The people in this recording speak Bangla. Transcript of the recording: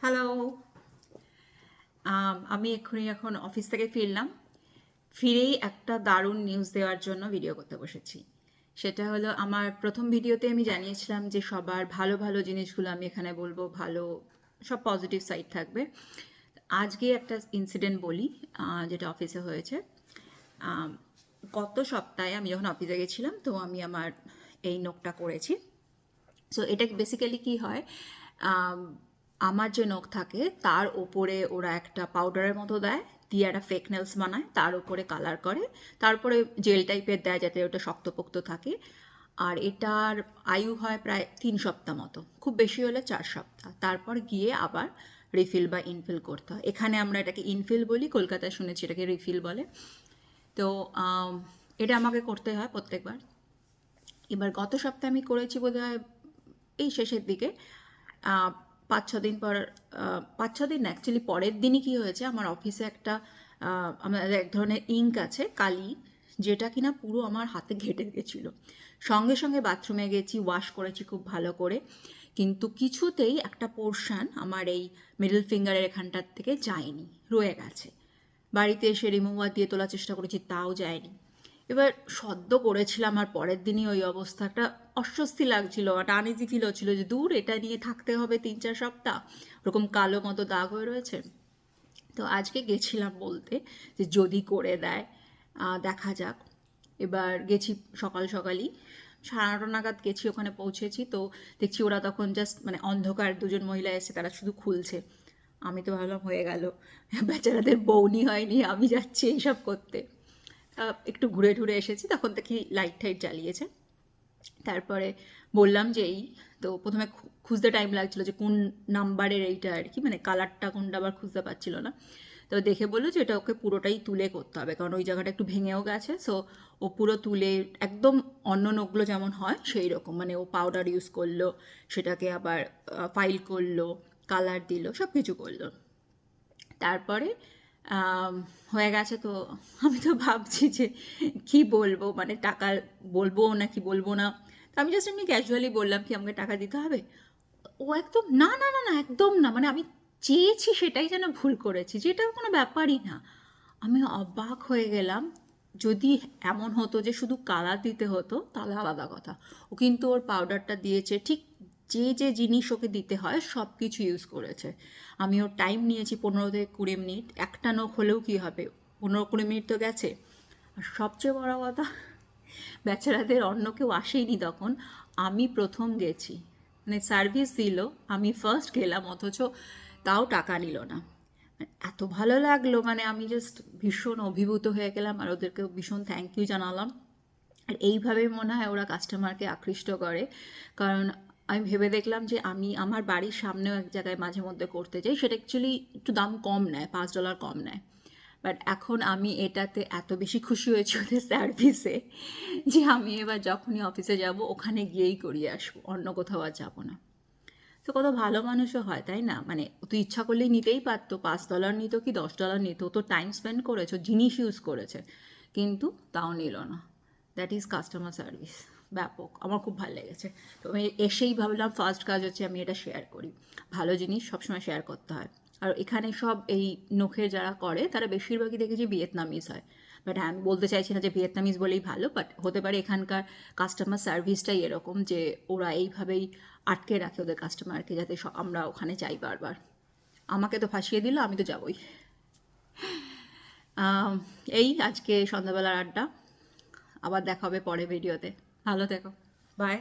হ্যালো। আমি এখন অফিস থেকে ফিরলাম। ফিরেই একটা দারুণ নিউজ দেওয়ার জন্য ভিডিও করতে বসেছি। সেটা হলো, আমার প্রথম ভিডিওতে আমি জানিয়েছিলাম যে সবার ভালো ভালো জিনিসগুলো আমি এখানে বলবো, ভালো সব পজিটিভ সাইড থাকবে। আজকে একটা ইনসিডেন্ট বলি, যেটা অফিসে হয়েছে। আম, গত সপ্তাহে আমি যখন অফিসে গেছিলাম, তো আমি আমার এই নখটা করেছি। সো এটা বেসিক্যালি কি হয়, আম, আমার যে নখ থাকে তার ওপরে ওরা একটা পাউডারের মতো দেয়, দিয়ে একটা ফেক নেলস বানায়, তার উপরে কালার করে, তারপরে জেল টাইপের দেয় যাতে ওটা শক্তপোক্ত থাকে। আর এটার আয়ু হয় প্রায় 3 সপ্তাহ মতো, খুব বেশি হলে 4 সপ্তাহ। তারপর গিয়ে আবার রিফিল বা ইনফিল করতে হয়। এখানে আমরা এটাকে ইনফিল বলি, কলকাতায় শুনেছি এটাকে রিফিল বলে। তো এটা আমাকে করতে হয় প্রত্যেকবার। এবার গত সপ্তাহে আমি করেছি বোধহয় এই শেষের দিকে। 5-6 দিন পর, 5-6 দিন না, অ্যাকচুয়ালি পরের দিনই কী হয়েছে, আমার অফিসে একটা আমাদের এক ধরনের ইঙ্ক আছে, কালি, যেটা কিনা পুরো আমার হাতে ঘেঁটে গেছিলো। সঙ্গে সঙ্গে বাথরুমে গেছি, ওয়াশ করেছি খুব ভালো করে, কিন্তু কিছুতেই একটা পোর্শন আমার এই মিডল ফিঙ্গারের এখানটার থেকে যায়নি, রয়ে গেছে। বাড়িতে এসে রিমুভার দিয়ে তোলার চেষ্টা করেছি, তাও যায়নি। এবার সদ্য করেছিলাম আর পরের দিনই ওই অবস্থা, একটা অস্বস্তি লাগছিল, একটা আনইজি ফিল হচ্ছিল যে দূর, এটা নিয়ে থাকতে হবে 3-4 সপ্তাহ, ওরকম কালো মতো দাগ হয়ে রয়েছে। তো আজকে গেছিলাম বলতে যে যদি করে দেয়, দেখা যাক। এবার গেছি সকাল সকালই, 9:30 নাগাদ গেছি, ওখানে পৌঁছেছি। তো দেখছি ওরা তখন জাস্ট মানে অন্ধকার, দুজন মহিলা এসে তারা শুধু খুলছে। আমি তো ভাবলাম হয়ে গেল, বেচারাদের বউনি হয়নি, আমি যাচ্ছি এইসব করতে। একটু ঘুরে ঘুরে এসেছি, তখন দেখি লাইট টাইট জ্বালিয়েছে। তারপরে বললাম যে এই, তো প্রথমে খুঁজতে টাইম লাগছিলো যে কোন নাম্বারের এইটা আর কি, মানে কালারটা কোনটা আবার খুঁজতে পারছিল না। তো দেখে বললো যে এটা ওকে পুরোটাই তুলে করতে হবে, কারণ ওই জায়গাটা একটু ভেঙেও গেছে। সো ও পুরো তুলে একদম অন্য নখগুলো যেমন হয় সেই রকম, মানে ও পাউডার ইউজ করলো, সেটাকে আবার ফাইল করলো, কালার দিল, সব কিছু করলো। তারপরে হয়ে গেছে। তো আমি তো ভাবছি যে কি বলবো, মানে টাকা বলবো নাকি বলবো না। তো আমি জাস্ট এমনি ক্যাজুয়ালি বললাম কি আমাকে টাকা দিতে হবে। ও একদম না না না না, একদম না, মানে আমি চেয়েছি সেটাই যেন ভুল করেছি, যেটা কোনো ব্যাপারই না। আমি অবাক হয়ে গেলাম। যদি এমন হতো যে শুধু কালার দিতে হতো তাহলে আলাদা কথা। ও কিন্তু ওর পাউডারটা দিয়েছে, ঠিক যে যে জিনিস ওকে দিতে হয় সব কিছু ইউজ করেছে। আমি ওর টাইম নিয়েছি 15 থেকে 20 মিনিট, একটা নখ হলেও কী হবে, 15-20 মিনিট তো গেছে। আর সবচেয়ে বড় কথা, বেচারাদের অন্য কেউ আসেনি তখন, আমি প্রথম গেছি, মানে সার্ভিস দিল, আমি ফার্স্ট গেলাম, অথচ তাও টাকা নিল না। এত ভালো লাগলো, মানে আমি জাস্ট ভীষণ অভিভূত হয়ে গেলাম, আর ওদেরকেও ভীষণ থ্যাংক ইউ জানালাম। আর এইভাবেই মনে হয় ওরা কাস্টমারকে আকৃষ্ট করে। কারণ আমি ভেবে দেখলাম যে আমি আমার বাড়ির সামনেও এক জায়গায় মাঝে মধ্যে করতে যাই, সেটা অ্যাকচুয়ালি একটু দাম কম নেয়, $5 কম নেয়। বাট এখন আমি এটাতে এত বেশি খুশি হয়েছি ওদের সার্ভিসে, যে আমি এবার যখনই অফিসে যাব ওখানে গিয়েই করিয়ে আসবো, অন্য কোথাও আর যাবো না। তো কত ভালো মানুষও হয়, তাই না? মানে ও তো ইচ্ছা করলেই নিতেই পারতো, $5 নিত কি $10 নিত, ও তো টাইম স্পেন্ড করেছে, জিনিস ইউজ করেছে, কিন্তু তাও নিল না। That is customer service. ব্যাপক, আমার খুব ভালো লেগেছে। তো আমি এসেই ভাবলাম ফার্স্ট কাজ হচ্ছে আমি এটা শেয়ার করি। ভালো জিনিস সবসময় শেয়ার করতে হয়। আর এখানে সব এই নখের যারা করে তারা বেশিরভাগই দেখেছি ভিয়েতনামিজ হয়। বাট হ্যাঁ, আমি বলতে চাইছি না যে ভিয়েতনামিজ বলেই ভালো, বাট হতে পারে এখানকার কাস্টমার সার্ভিসটাই এরকম যে ওরা এইভাবেই আটকে রাখে ওদের কাস্টমারকে, যাতে আমরা ওখানে যাই বারবার। আমাকে তো ফাঁসিয়ে দিল, আমি তো যাবই। এই আজকে সন্ধ্যাবেলার আড্ডা। আবার দেখা হবে পরে ভিডিওতে। ভালো থেকো। বাই।